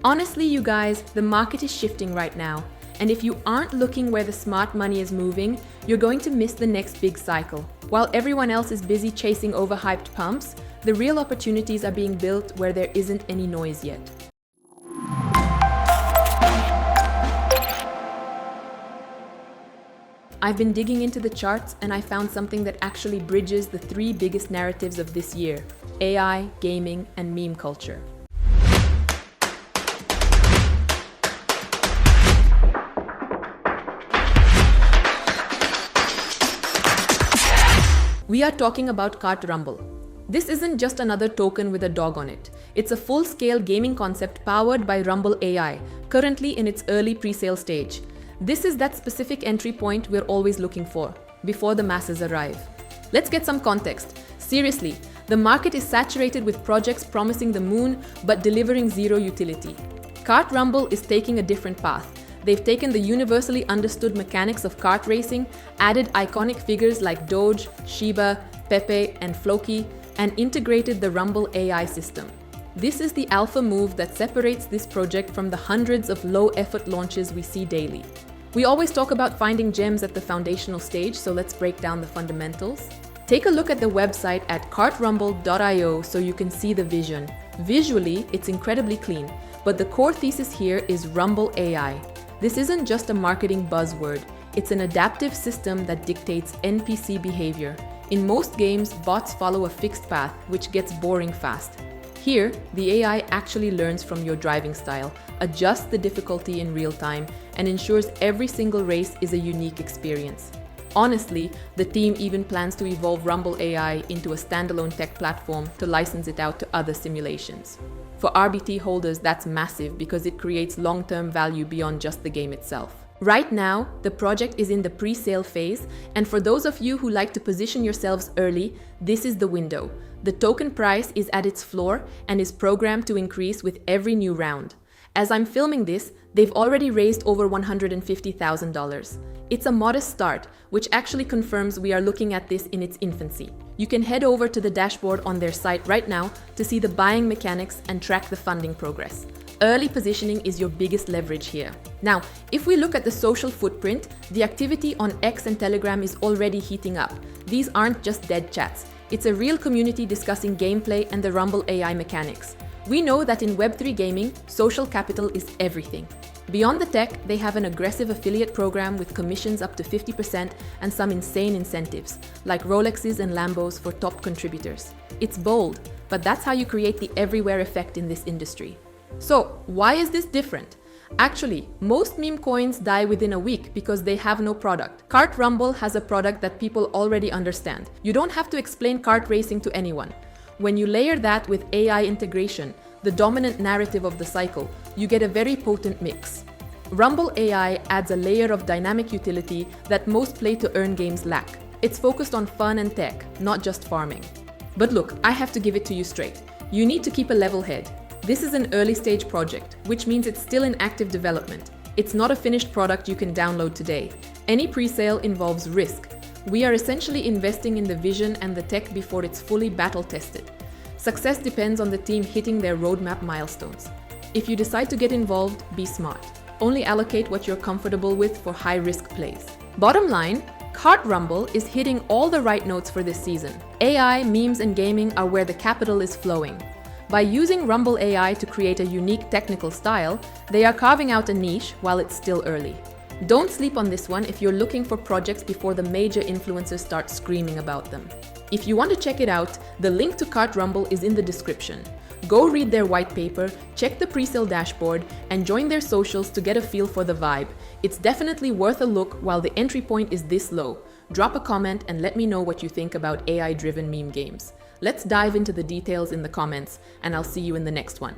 Honestly, you guys, the market is shifting right now. And if you aren't looking where the smart money is moving, you're going to miss the next big cycle. While everyone else is busy chasing overhyped pumps, the real opportunities are being built where there isn't any noise yet. I've been digging into the charts and I found something that actually bridges the three biggest narratives of this year: AI, gaming, and meme culture. We are talking about Kart Rumble. This isn't just another token with a dog on it. It's a full-scale gaming concept powered by Rumble AI, currently in its early pre-sale stage. This is that specific entry point we're always looking for, before the masses arrive. Let's get some context. Seriously, the market is saturated with projects promising the moon but delivering zero utility. Kart Rumble is taking a different path. They've taken the universally understood mechanics of kart racing, added iconic figures like Doge, Shiba, Pepe, and Floki, and integrated the Rumble AI system. This is the alpha move that separates this project from the hundreds of low-effort launches we see daily. We always talk about finding gems at the foundational stage, so let's break down the fundamentals. Take a look at the website at kartrumble.io so you can see the vision. Visually, it's incredibly clean, but the core thesis here is Rumble AI. This isn't just a marketing buzzword, it's an adaptive system that dictates NPC behavior. In most games, bots follow a fixed path, which gets boring fast. Here, the AI actually learns from your driving style, adjusts the difficulty in real time, and ensures every single race is a unique experience. Honestly, the team even plans to evolve Rumble AI into a standalone tech platform to license it out to other simulations. For RBT holders, that's massive because it creates long-term value beyond just the game itself. Right now, the project is in the pre-sale phase, and for those of you who like to position yourselves early, this is the window. The token price is at its floor and is programmed to increase with every new round. As I'm filming this, they've already raised over $150,000. It's a modest start, which actually confirms we are looking at this in its infancy. You can head over to the dashboard on their site right now to see the buying mechanics and track the funding progress. Early positioning is your biggest leverage here. Now, if we look at the social footprint, the activity on X and Telegram is already heating up. These aren't just dead chats. It's a real community discussing gameplay and the Rumble AI mechanics. We know that in Web3 gaming, social capital is everything. Beyond the tech, they have an aggressive affiliate program with commissions up to 50% and some insane incentives, like Rolexes and Lambos for top contributors. It's bold, but that's how you create the everywhere effect in this industry. So, why is this different? Actually, most meme coins die within a week because they have no product. Kart Rumble has a product that people already understand. You don't have to explain kart racing to anyone. When you layer that with AI integration, the dominant narrative of the cycle, you get a very potent mix. Rumble AI adds a layer of dynamic utility that most play-to-earn games lack. It's focused on fun and tech, not just farming. But look, I have to give it to you straight. You need to keep a level head. This is an early-stage project, which means it's still in active development. It's not a finished product you can download today. Any pre-sale involves risk. We are essentially investing in the vision and the tech before it's fully battle-tested. Success depends on the team hitting their roadmap milestones. If you decide to get involved, be smart. Only allocate what you're comfortable with for high-risk plays. Bottom line, Kart Rumble is hitting all the right notes for this season. AI, memes, and gaming are where the capital is flowing. By using Rumble AI to create a unique technical style, they are carving out a niche while it's still early. Don't sleep on this one if you're looking for projects before the major influencers start screaming about them. If you want to check it out, the link to Kart Rumble is in the description. Go read their white paper, check the presale dashboard, and join their socials to get a feel for the vibe. It's definitely worth a look while the entry point is this low. Drop a comment and let me know what you think about AI-driven meme games. Let's dive into the details in the comments, and I'll see you in the next one.